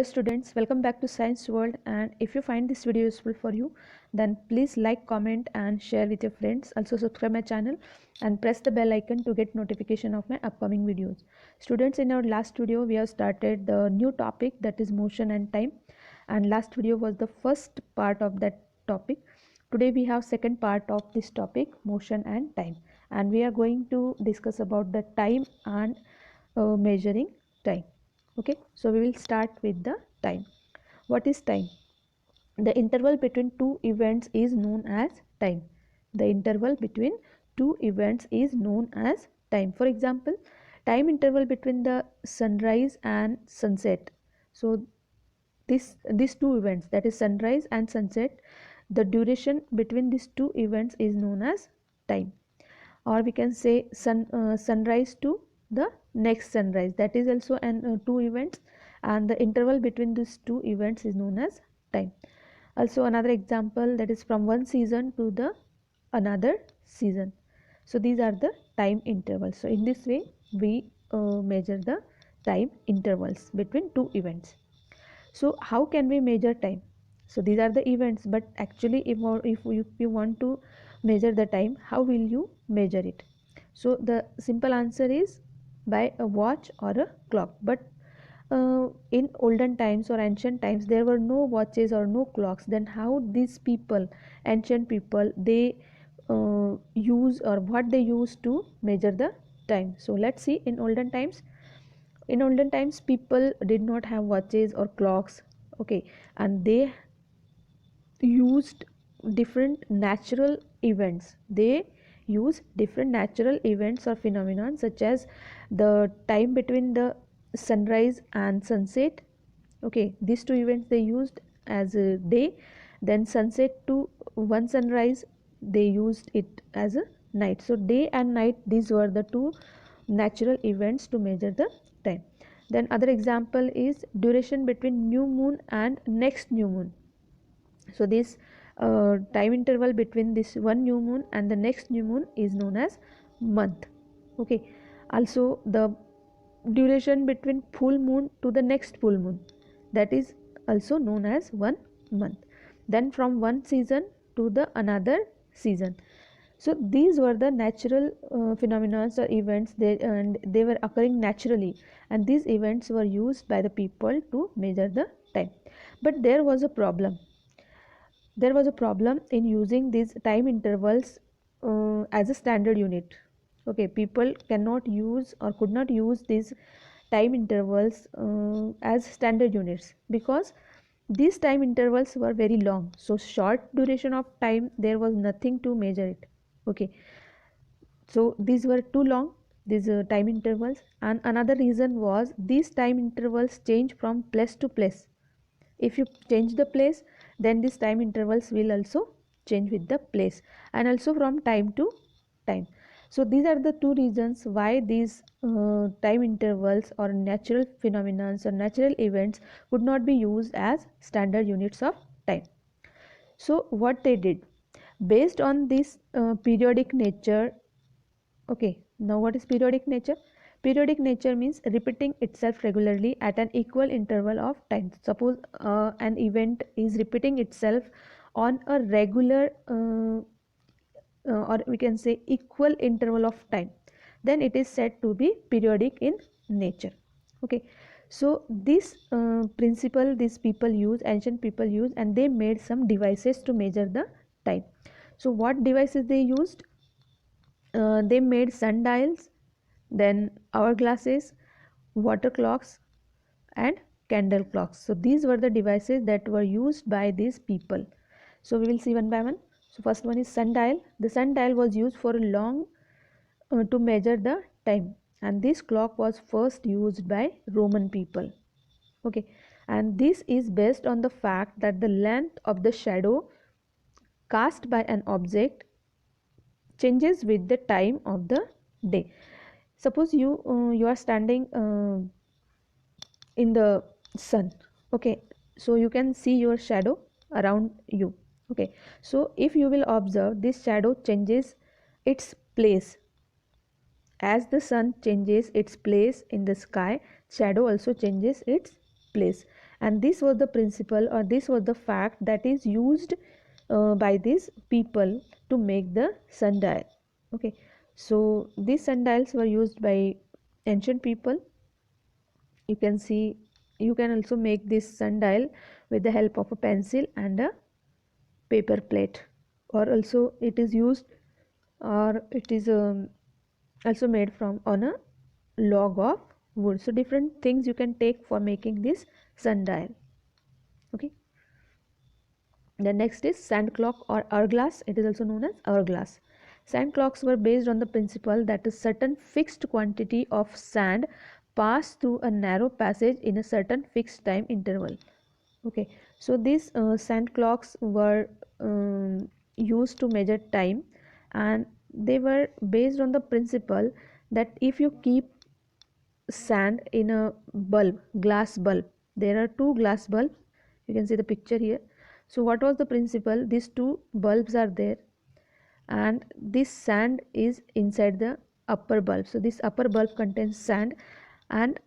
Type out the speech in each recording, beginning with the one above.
students, welcome back to Science World, and if you find this video useful for you, then please like, comment and share with your friends. Also subscribe my channel and press the bell icon to get notification of my upcoming videos. Students, in our last video we have started the new topic, that is motion and time, and last video was the first part of that topic. Today we have second part of this topic, motion and time, and we are going to discuss about the time and measuring time. Okay, so we will start with the time. What is time? The interval between two events is known as time. The interval between two events is known as time. For example, time interval between the sunrise and sunset. So these two events, that is sunrise and sunset, the duration between these two events is known as time. Or we can say sunrise to the next sunrise, that is also two events, and the interval between these two events is known as time. Also another example, that is from one season to the another season. So these are the time intervals. So in this way we measure the time intervals between two events. So how can we measure time? So these are the events, but actually if you want to measure the time, how will you measure it? So the simple answer is by a watch or a clock. But in olden times or ancient times there were no watches or no clocks. Then how these people, ancient people, they use, or what they use to measure the time? So let's see. In olden times people did not have watches or clocks. Okay, and they used different natural events. They use different natural events or phenomenon, such as the time between the sunrise and sunset. Okay, these two events they used as a day. Then sunset to one sunrise, they used it as a night. So day and night, these were the two natural events to measure the time. Then other example is duration between new moon and next new moon. So this time interval between this one new moon and the next new moon is known as month. Okay, also the duration between full moon to the next full moon, that is also known as 1 month. Then from one season to the another season. So these were the natural phenomena or events, and they were occurring naturally, and these events were used by the people to measure the time. But there was a problem. There was a problem in using these time intervals as a standard unit. Okay, people cannot use or could not use these time intervals as standard units, because these time intervals were very long. So short duration of time, there was nothing to measure it. Okay, so these were too long, these time intervals. And another reason was these time intervals change from place to place. If you change the place, then these time intervals will also change with the place, and also from time to time. So these are the two reasons why these time intervals or natural phenomena or natural events could not be used as standard units of time. So what they did, based on this periodic nature. Okay, now what is periodic nature? Periodic nature means repeating itself regularly at an equal interval of time. Suppose an event is repeating itself on a regular or we can say equal interval of time, then it is said to be periodic in nature. Okay, so this principle these people use, ancient people use, and they made some devices to measure the time. So what devices they used? They made sundials, then hourglasses, water clocks and candle clocks. So these were the devices that were used by these people. So we will see one by one. So first one is sundial. The sundial was used for long to measure the time, and this clock was first used by Roman people. Okay, and this is based on the fact that the length of the shadow cast by an object changes with the time of the day. Suppose you are standing in the sun. Okay, so you can see your shadow around you. Okay, so if you will observe, this shadow changes its place as the sun changes its place in the sky. Shadow also changes its place, and this was the principle, or this was the fact that is used by these people to make the sundial. Okay, so these sundials were used by ancient people. You can see, you can also make this sundial with the help of a pencil and a paper plate, or also it is used, or it is also made from on a log of wood. So different things you can take for making this sundial. Okay, the next is sand clock or hourglass. It is also known as hourglass. Sand clocks were based on the principle that a certain fixed quantity of sand passed through a narrow passage in a certain fixed time interval. Okay, so these sand clocks were used to measure time, and they were based on the principle that if you keep sand in a bulb, glass bulb, there are two glass bulbs, you can see the picture here. So what was the principle? These two bulbs are there, and this sand is inside the upper bulb. So this upper bulb contains sand, and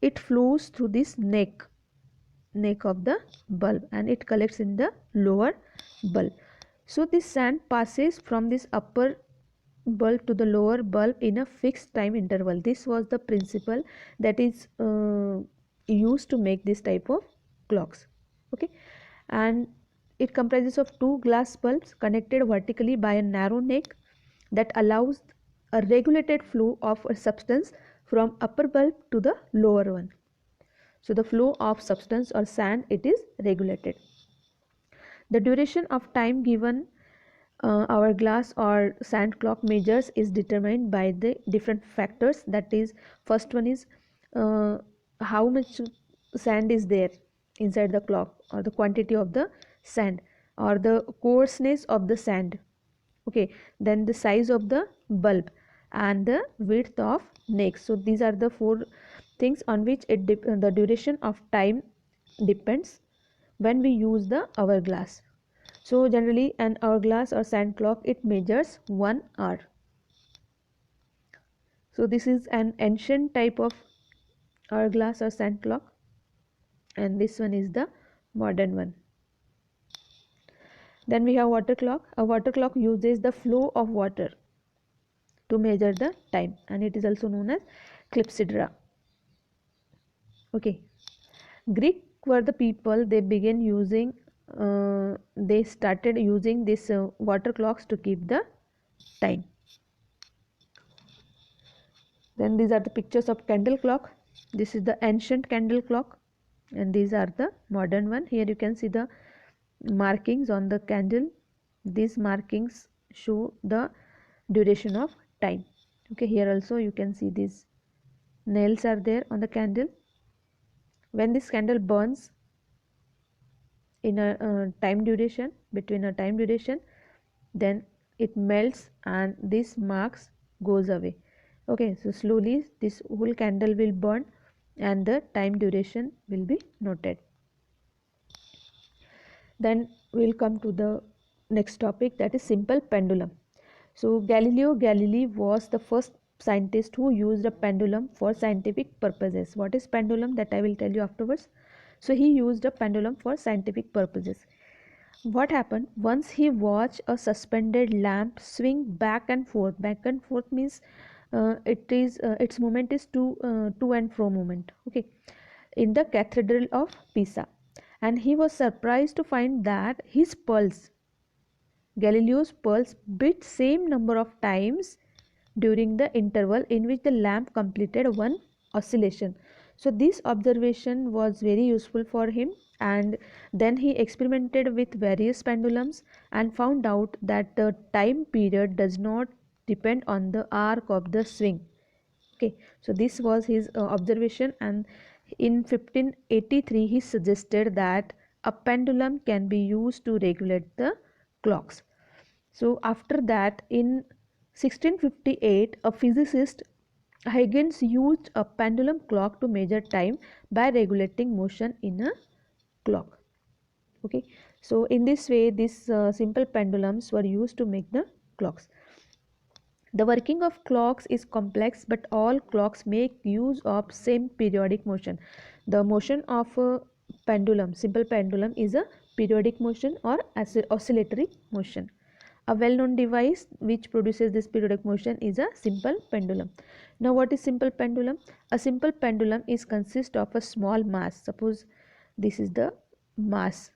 it flows through this neck of the bulb, and it collects in the lower bulb. So this sand passes from this upper bulb to the lower bulb in a fixed time interval. This was the principle that is used to make this type of clocks. Okay, and it comprises of two glass bulbs connected vertically by a narrow neck that allows a regulated flow of a substance from upper bulb to the lower one. So the flow of substance or sand, it is regulated. The duration of time given hourglass or sand clock measures is determined by the different factors. That is, first one is how much sand is there inside the clock, or the quantity of the sand, or the coarseness of the sand. Okay, then the size of the bulb and the width of neck. So these are the four things on which the duration of time depends when we use the hourglass. So generally an hourglass or sand clock, it measures 1 hour. So this is an ancient type of hourglass or sand clock, and this one is the modern one. Then we have water clock. A water clock uses the flow of water to measure the time, and it is also known as clepsydra. Okay, Greek were the people, they began using they started using this water clocks to keep the time. Then these are the pictures of candle clock. This is the ancient candle clock, and these are the modern one. Here you can see the markings on the candle. These markings show the duration of time. Okay, here also you can see these nails are there on the candle. When this candle burns in a time duration, between a time duration, then it melts and this marks goes away. Okay, so slowly this whole candle will burn and the time duration will be noted. Then we'll come to the next topic, that is simple pendulum. So Galileo Galilei was the first scientist who used a pendulum for scientific purposes. What is pendulum? That I will tell you afterwards. So he used a pendulum for scientific purposes. What happened? Once he watched a suspended lamp swing back and forth. Back and forth means its movement is to and fro movement. Okay, in the Cathedral of Pisa, and he was surprised to find that his pulse, Galileo's pulse, beat same number of times during the interval in which the lamp completed one oscillation. So this observation was very useful for him, and then he experimented with various pendulums and found out that the time period does not depend on the arc of the swing. Okay, so this was his observation, and in 1583 he suggested that a pendulum can be used to regulate the clocks. So after that, in 1658, a physicist, Huygens, used a pendulum clock to measure time by regulating motion in a clock. Okay, so in this way, these simple pendulums were used to make the clocks. The working of clocks is complex, but all clocks make use of same periodic motion. The motion of a pendulum, simple pendulum, is a periodic motion or oscillatory motion. A well-known device which produces this periodic motion is a simple pendulum. Now, what is simple pendulum? A simple pendulum is consist of a small mass. Suppose this is the mass.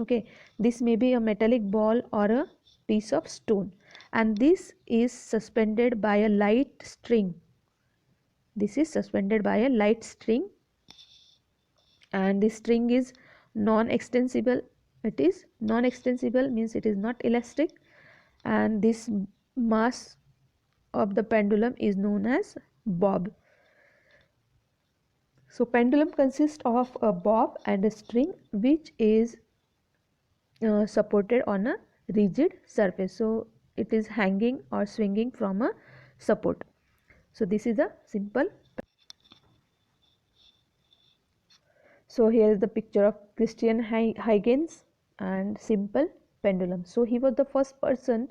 Okay, this may be a metallic ball or a piece of stone, and this is suspended by a light string. This is suspended by a light string, and this string is non-extensible. It is non-extensible means it is not elastic, and this mass of the pendulum is known as bob. So pendulum consists of a bob and a string which is supported on a rigid surface. So it is hanging or swinging from a support. So this is a simple. So here is the picture of Christian Huygens and simple pendulum. So he was the first person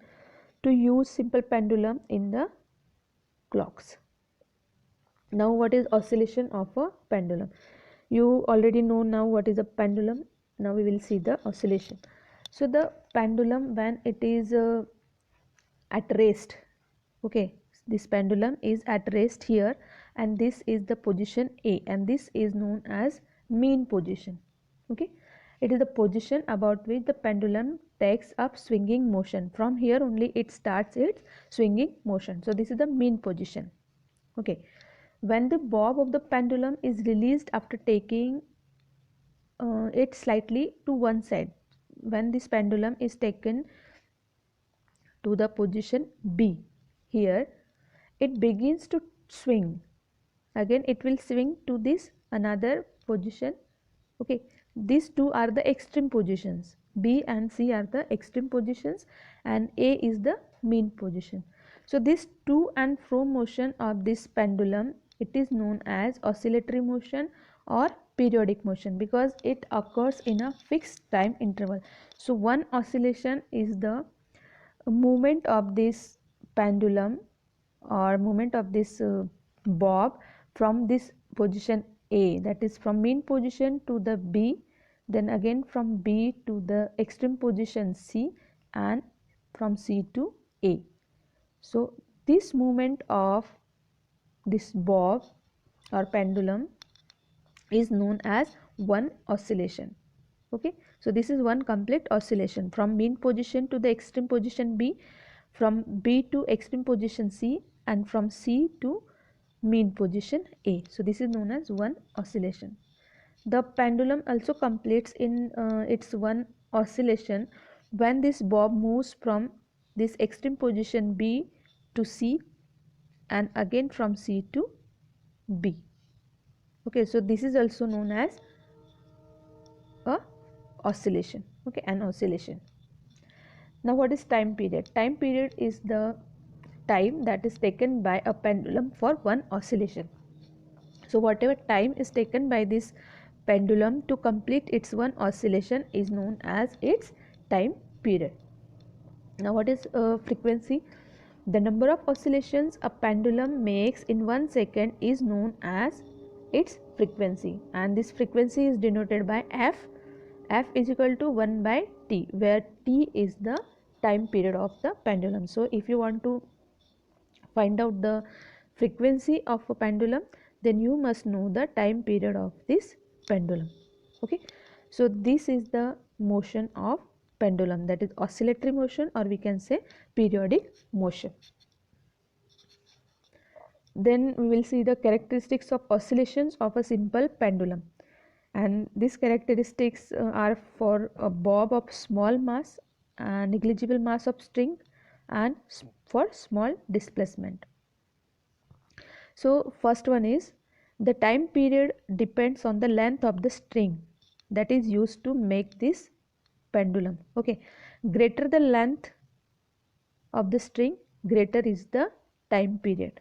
to use simple pendulum in the clocks. Now what is oscillation of a pendulum? You already know now what is a pendulum. Now we will see the oscillation. So the pendulum, when it is at rest, okay, this pendulum is at rest here, and this is the position A, and this is known as mean position. Okay, it is the position about which the pendulum takes up swinging motion. From here only it starts its swinging motion. So this is the mean position. Okay, when the bob of the pendulum is released after taking it slightly to one side, when this pendulum is taken to the position B, here it begins to swing. Again it will swing to this another position. Okay, these two are the extreme positions. B and C are the extreme positions, and A is the mean position. So this to and fro motion of this pendulum, it is known as oscillatory motion or periodic motion, because it occurs in a fixed time interval. So one oscillation is the movement of this pendulum or movement of this bob from this position A, that is from mean position to the B, then again from B to the extreme position C, and from C to A. So this movement of this bob or pendulum is known as one oscillation. Okay, so this is one complete oscillation from mean position to the extreme position B, from B to extreme position C, and from C to mean position A. So this is known as one oscillation. The pendulum also completes in its one oscillation when this bob moves from this extreme position B to C, and again from C to B. Okay, so this is also known as a oscillation. Okay, an oscillation. Now what is time period? Time period is the time that is taken by a pendulum for one oscillation. So whatever time is taken by this pendulum to complete its one oscillation is known as its time period. Now what is frequency? The number of oscillations a pendulum makes in 1 second is known as its frequency, and this frequency is denoted by F. F is equal to 1 by T, where T is the time period of the pendulum. So if you want to find out the frequency of a pendulum, then you must know the time period of this pendulum. Okay, so this is the motion of pendulum, that is oscillatory motion, or we can say periodic motion. Then we will see the characteristics of oscillations of a simple pendulum, and these characteristics are for a bob of small mass, negligible mass of string, and for small displacement. So first one is the time period depends on the length of the string that is used to make this pendulum. Okay, greater the length of the string, greater is the time period.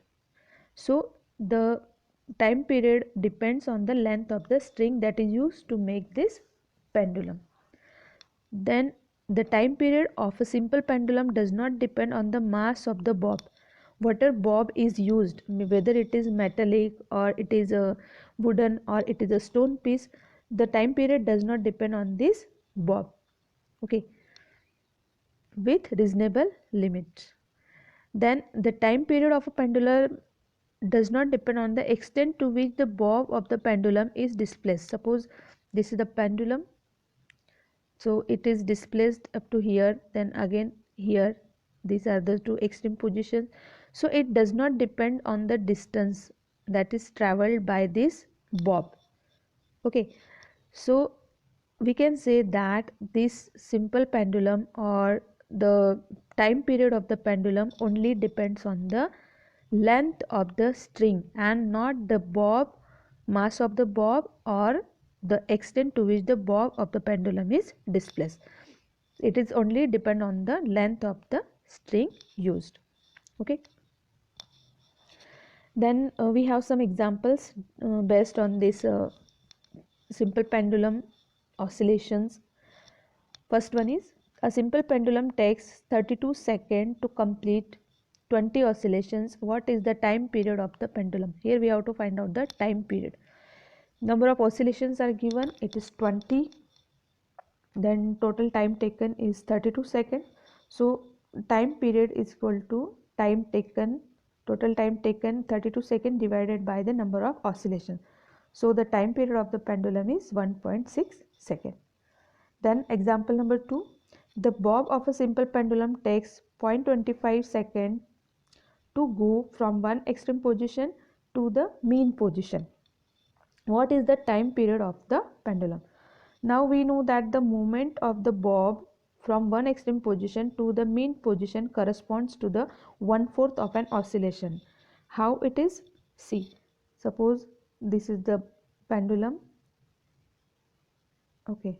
So the time period depends on the length of the string that is used to make this pendulum. Then the time period of a simple pendulum does not depend on the mass of the bob. whatever bob is used, whether it is metallic or it is a wooden or it is a stone piece, the time period does not depend on this bob. Okay, with reasonable limits. Then the time period of a pendulum does not depend on the extent to which the bob of the pendulum is displaced. Suppose this is the pendulum, so it is displaced up to here, then again here, these are the two extreme positions. So it does not depend on the distance that is traveled by this bob. Okay, so we can say that this simple pendulum or the time period of the pendulum only depends on the length of the string and not the bob, mass of the bob, or the extent to which the bob of the pendulum is displaced. It is only depend on the length of the string used. Okay, then we have some examples based on this simple pendulum oscillations. First one is, a simple pendulum takes 32 seconds to complete 20 oscillations. What is the time period of the pendulum? Here we have to find out the time period. Number of oscillations are given, it is 20. Then total time taken is 32 seconds. So time period is equal to time taken, total time taken 32 seconds divided by the number of oscillations. So the time period of the pendulum is 1.6 seconds. Then example number 2, the bob of a simple pendulum takes 0.25 seconds to go from one extreme position to the mean position. What is the time period of the pendulum? Now we know that the movement of the bob from one extreme position to the mean position corresponds to the 1/4 of an oscillation. How it is? See, suppose this is the pendulum. Okay,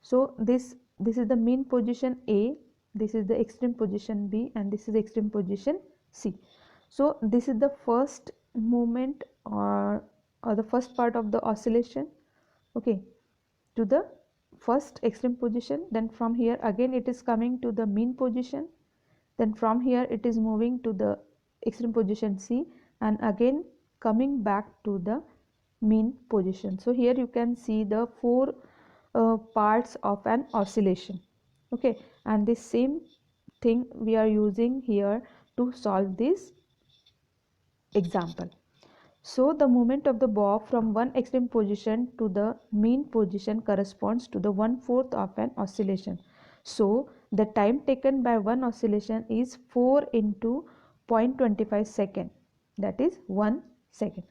so this is the mean position A, this is the extreme position B, and this is extreme position C. So this is the first movement or the first part of the oscillation, okay, to the first extreme position. Then from here again it is coming to the mean position, then from here it is moving to the extreme position C, and again coming back to the mean position. So here you can see the four parts of an oscillation. Okay, and this same thing we are using here to solve this example. So the movement of the bob from one extreme position to the mean position corresponds to the 1/4 of an oscillation. So the time taken by one oscillation is 4 into 0.25 second, that is 1 second.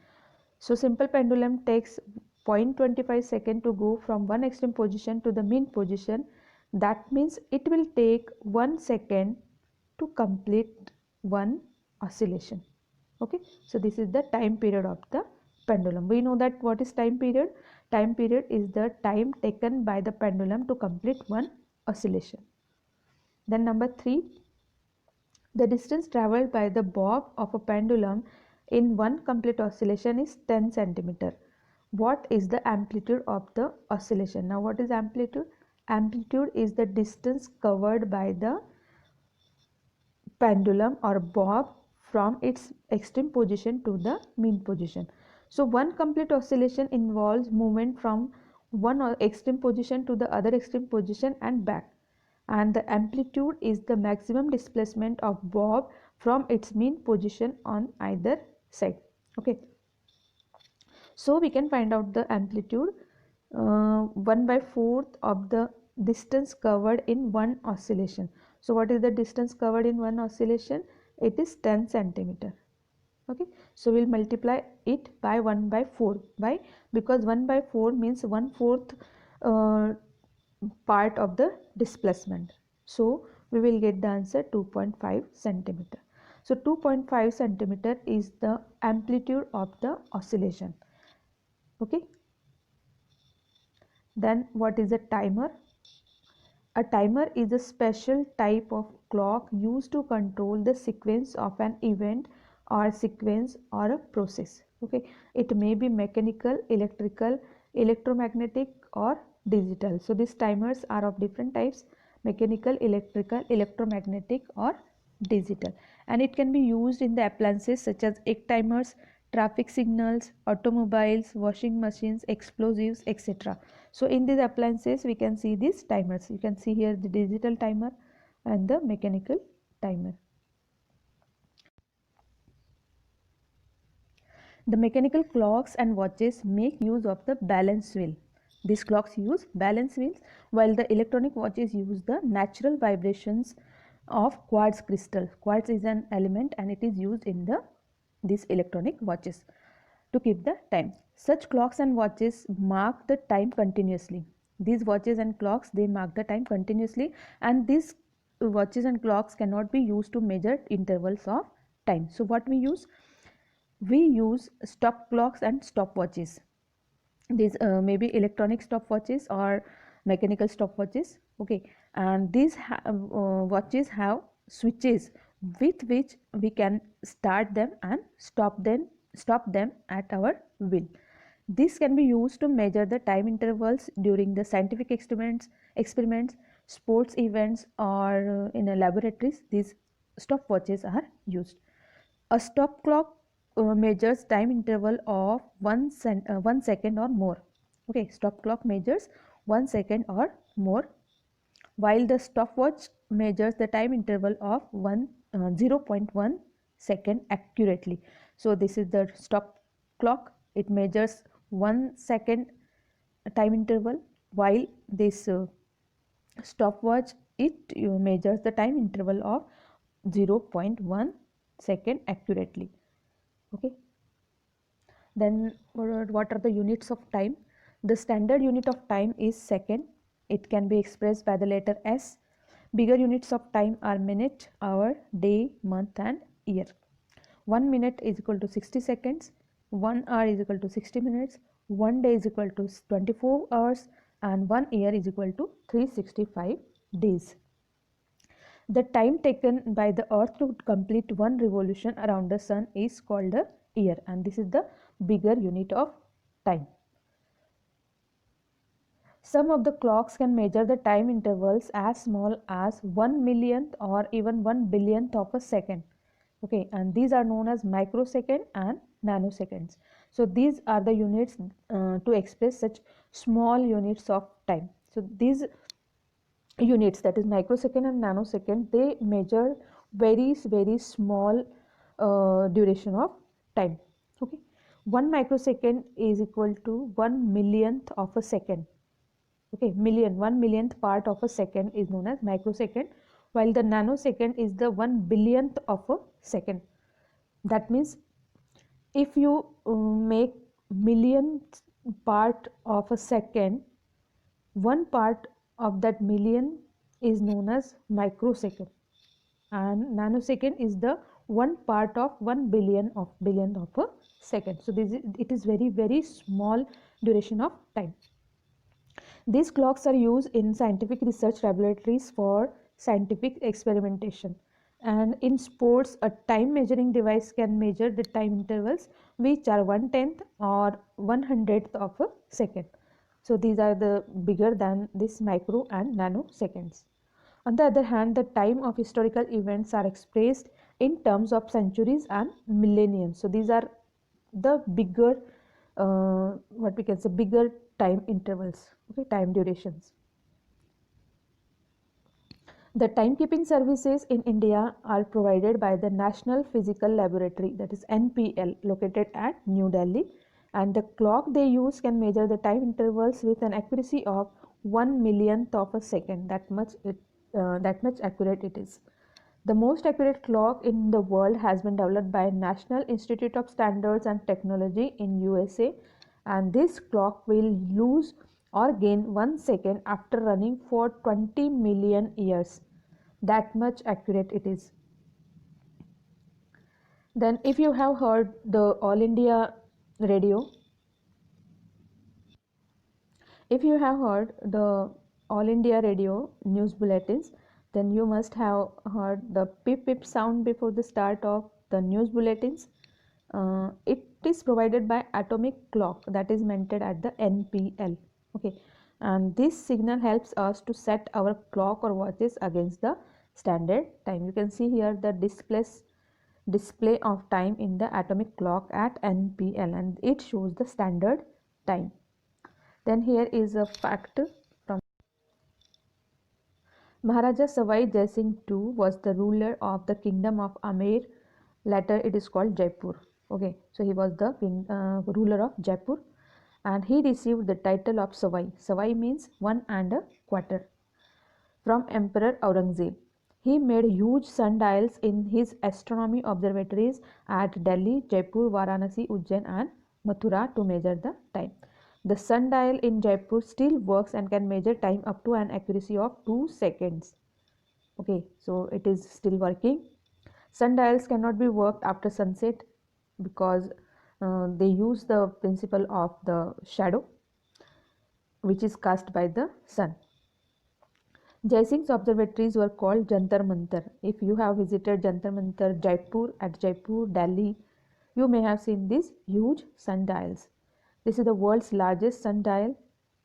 So simple pendulum takes 0.25 second to go from one extreme position to the mean position. That means it will take 1 second to complete one oscillation. Okay, so this is the time period of the pendulum. We know that what is time period? Time period is the time taken by the pendulum to complete one oscillation. Then number 3, the distance traveled by the bob of a pendulum in one complete oscillation is 10 centimeter. What is the amplitude of the oscillation? Now what is amplitude? Amplitude is the distance covered by the pendulum or bob from its extreme position to the mean position. So one complete oscillation involves movement from one extreme position to the other extreme position and back, and the amplitude is the maximum displacement of bob from its mean position on either side. Okay, so we can find out the amplitude, 1/4 of the distance covered in one oscillation. So what is the distance covered in one oscillation? It is 10 centimeter. Okay, so we'll multiply it by 1/4. Why? Because 1/4 means 1/4 part of the displacement. So we will get the answer 2.5 centimeter. So 2.5 centimeter is the amplitude of the oscillation. Okay, then what is a timer? A timer is a special type of clock used to control the sequence of an event or sequence or a process. Okay, it may be mechanical, electrical, electromagnetic or digital. So these timers are of different types: mechanical, electrical, electromagnetic or digital, and it can be used in the appliances such as egg timers, traffic signals, automobiles, washing machines, explosives, etc. So in these appliances we can see these timers. You can see here the digital timer and the mechanical timer. The mechanical clocks and watches make use of the balance wheel. These clocks use balance wheels, while the electronic watches use the natural vibrations of quartz crystal. Quartz is an element and it is used in these electronic watches to keep the time. Such clocks and watches mark the time continuously. These watches and clocks, they mark the time continuously, and these watches and clocks cannot be used to measure intervals of time. So what we use? We use stop clocks and stopwatches. These maybe electronic stopwatches or mechanical stopwatches. Okay, and these watches have switches with which we can start them and stop them at our will. This can be used to measure the time intervals during the scientific experiments, sports events, or in a laboratories. These stopwatches are used. A stop clock measures time interval of 1 second or more. Okay, stop clock measures 1 second or more, while the stopwatch measures the time interval of 0.1 second accurately. So this is the stop clock. It measures 1 second time interval, while this stopwatch, it measures the time interval of 0.1 second accurately. Okay, then what are the units of time? The standard unit of time is second. It can be expressed by the letter S. Bigger units of time are minute, hour, day, month, and year. 1 minute is equal to 60 seconds, 1 hour is equal to 60 minutes, 1 day is equal to 24 hours, and 1 year is equal to 365 days. The time taken by the earth to complete one revolution around the sun is called a year, and this is the bigger unit of time. Some of the clocks can measure the time intervals as small as 1 millionth or even 1 billionth of a second. Okay, and these are known as microsecond and nanoseconds. So these are the units to express such small units of time. So these units, that is microsecond and nanosecond, they measure very small duration of time. Okay, 1 microsecond is equal to 1 millionth of a second. Okay, 1 millionth part of a second is known as microsecond, while the nanosecond is the 1 billionth of a second. That means if you make millionth part of a second, one part of that million is known as microsecond, and nanosecond is the one part of 1 billionth of a second. So it is very small duration of time. These clocks are used in scientific research laboratories for scientific experimentation, and in sports a time measuring device can measure the time intervals which are 1/10 or 1/100th of a second. So these are the bigger than this micro and nanoseconds. On the other hand, the time of historical events are expressed in terms of centuries and millenniums. So these are the bigger what we can say, bigger time intervals. Okay, time durations. The timekeeping services in India are provided by the National Physical Laboratory, that is NPL, located at New Delhi, and the clock they use can measure the time intervals with an accuracy of 1 millionth of a second. That much accurate it is. The most accurate clock in the world has been developed by National Institute of Standards and Technology in USA, and this clock will lose or gain 1 second after running for 20 million years. That much accurate it is. Then if you have heard the All India radio, if you have heard the All India radio news bulletins, then you must have heard the pip pip sound before the start of the news bulletins. It is provided by atomic clock that is maintained at the NPL. Okay, and this signal helps us to set our clock or watches against the standard time. You can see here the display of time in the atomic clock at NPL, and it shows the standard time. Then here is a fact from Maharaja Savai Jai Singh II was the ruler of the kingdom of Amer. Later it is called Jaipur. Okay, so he was the ruler of Jaipur, and he received the title of Savai. Savai means 1.25 from Emperor Aurangzeb. He made huge sundials in his astronomy observatories at Delhi, Jaipur, Varanasi, Ujjain and Mathura to measure the time. The sundial in Jaipur still works and can measure time up to an accuracy of 2 seconds. Okay, so it is still working. Sundials cannot be worked after sunset because they use the principle of the shadow which is cast by the sun. Jai Singh's observatories were called Jantar Mantar. If you have visited Jantar Mantar at Jaipur, Delhi, you may have seen these huge sundials. This is the world's largest sundial,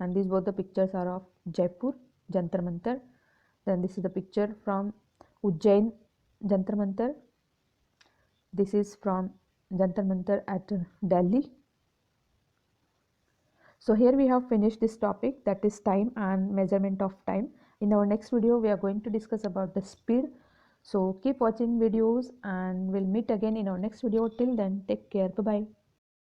and these both the pictures are of Jaipur, Jantar Mantar. Then this is the picture from Ujjain, Jantar Mantar. This is from Jantar Mantar at Delhi. So here we have finished this topic, that is time and measurement of time. In our next video we are going to discuss about the speed. So keep watching videos and we'll meet again in our next video. Till then, take care. Bye bye.